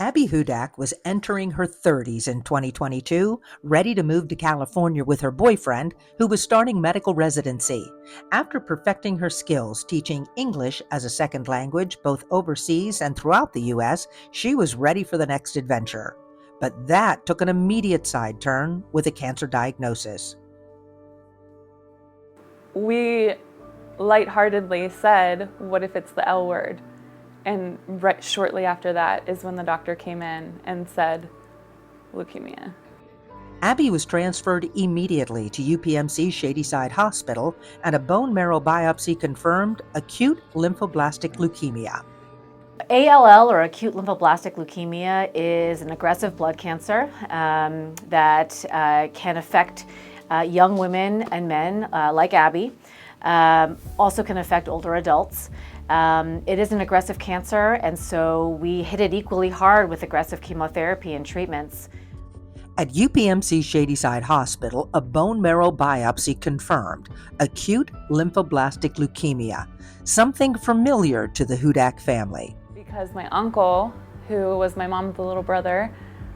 Abby Hudak was entering her 30s in 2022, ready to move to California with her boyfriend, who was starting medical residency. After perfecting her skills teaching English as a second language both overseas and throughout the U.S., she was ready for the next adventure. But that took an immediate side turn with a cancer diagnosis. We lightheartedly said, what if it's the L word? And right shortly after that is when the doctor came in and said, leukemia. Abby was transferred immediately to UPMC Shadyside Hospital, and a bone marrow biopsy confirmed acute lymphoblastic leukemia. ALL, or acute lymphoblastic leukemia, is an aggressive blood cancer that can affect young women and men like Abby. Also can affect older adults. It is an aggressive cancer, and so we hit it equally hard with aggressive chemotherapy and treatments. At UPMC Shadyside Hospital, a bone marrow biopsy confirmed acute lymphoblastic leukemia, something familiar to the Hudak family. Because my uncle, who was my mom's little brother,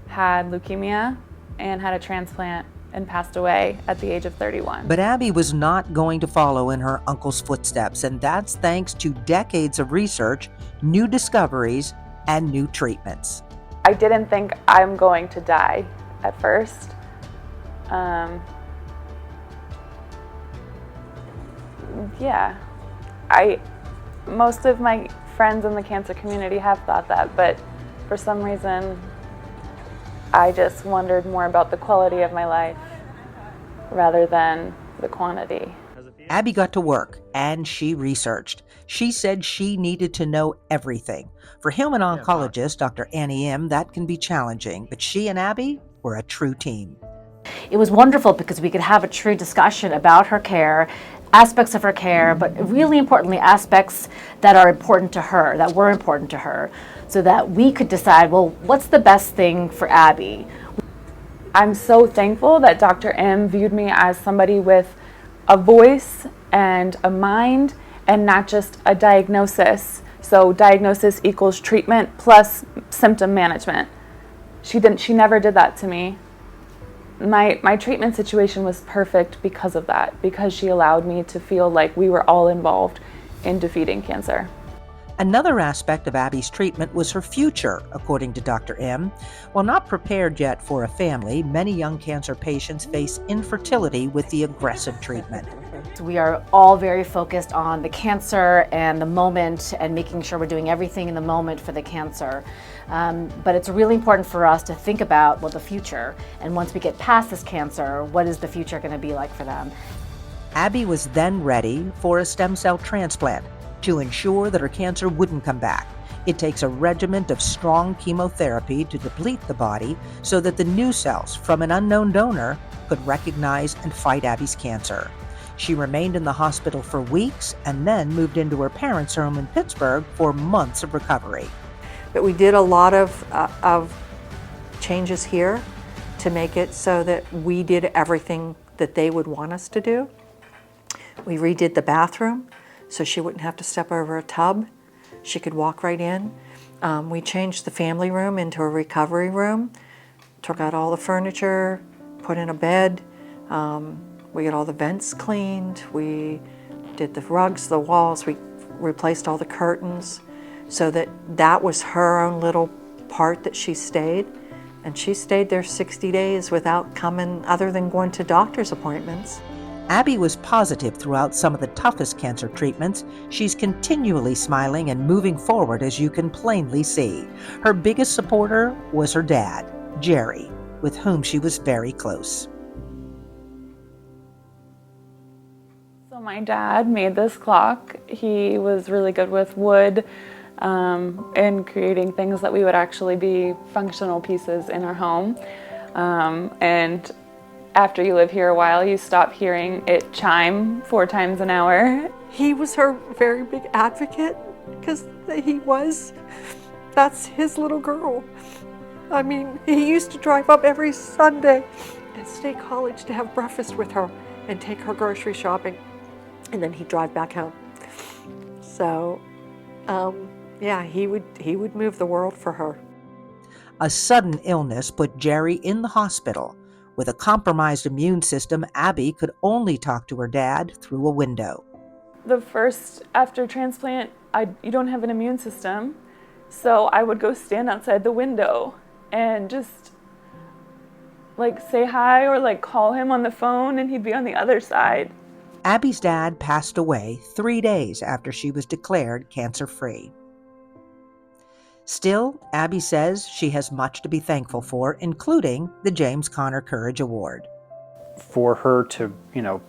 had leukemia and had a transplant and passed away at the age of 31. But Abby was not going to follow in her uncle's footsteps, and that's thanks to decades of research, new discoveries, and new treatments. I didn't think I'm going to die at first. Most of my friends in the cancer community have thought that, but for some reason, I just wondered more about the quality of my life rather than the quantity. Abby got to work, and she researched. She said she needed to know everything. For human oncologist Dr. Annie M., that can be challenging, but she and Abby were a true team. It was wonderful because we could have a true discussion about her care, aspects of her care, but really importantly, aspects that are important to her, that were important to her, so that we could decide, well, what's the best thing for Abby? I'm so thankful that Dr. M viewed me as somebody with a voice and a mind and not just a diagnosis. So diagnosis equals treatment plus symptom management. She never did that to me. My treatment situation was perfect because of that, because she allowed me to feel like we were all involved in defeating cancer. Another aspect of Abby's treatment was her future, according to Dr. M. While not prepared yet for a family, many young cancer patients face infertility with the aggressive treatment. We are all very focused on the cancer and the moment and making sure we're doing everything in the moment for the cancer. But it's really important for us to think about, well, the future. And once we get past this cancer, what is the future going to be like for them? Abby was then ready for a stem cell transplant to ensure that her cancer wouldn't come back. It takes a regimen of strong chemotherapy to deplete the body so that the new cells from an unknown donor could recognize and fight Abby's cancer. She remained in the hospital for weeks and then moved into her parents' home in Pittsburgh for months of recovery. But we did a lot of changes here to make it so that we did everything that they would want us to do. We redid the bathroom so she wouldn't have to step over a tub. She could walk right in. We changed the family room into a recovery room, took out all the furniture, put in a bed. We got all the vents cleaned. We did the rugs, the walls. We replaced all the curtains so that was her own little part that she stayed. And she stayed there 60 days without coming other than going to doctor's appointments. Abby was positive throughout some of the toughest cancer treatments. She's continually smiling and moving forward, as you can plainly see. Her biggest supporter was her dad, Jerry, with whom she was very close. So my dad made this clock. He was really good with wood and creating things that we would actually be functional pieces in our home. And after you live here a while, you stop hearing it chime 4 times an hour. He was her very big advocate because that's his little girl. I mean, he used to drive up every Sunday at State College to have breakfast with her and take her grocery shopping, and then he'd drive back home. So, yeah, he would move the world for her. A sudden illness put Jerry in the hospital. With a compromised immune system, Abby could only talk to her dad through a window. The first after transplant, you don't have an immune system, so I would go stand outside the window and just like say hi or like call him on the phone, and he'd be on the other side. Abby's dad passed away 3 days after she was declared cancer-free. Still, Abby says she has much to be thankful for, including the James Conner Courage Award. For her to,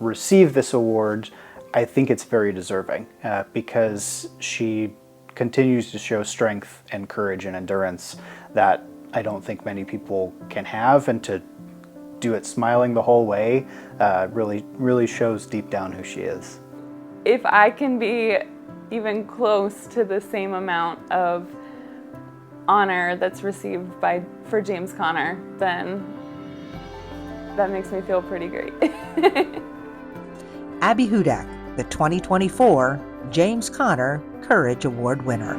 receive this award, I think it's very deserving because she continues to show strength and courage and endurance that I don't think many people can have, and to do it smiling the whole way really shows deep down who she is. If I can be even close to the same amount of honor that's received for James Conner, then that makes me feel pretty great. Abby Hudak, the 2024 James Conner Courage Award winner.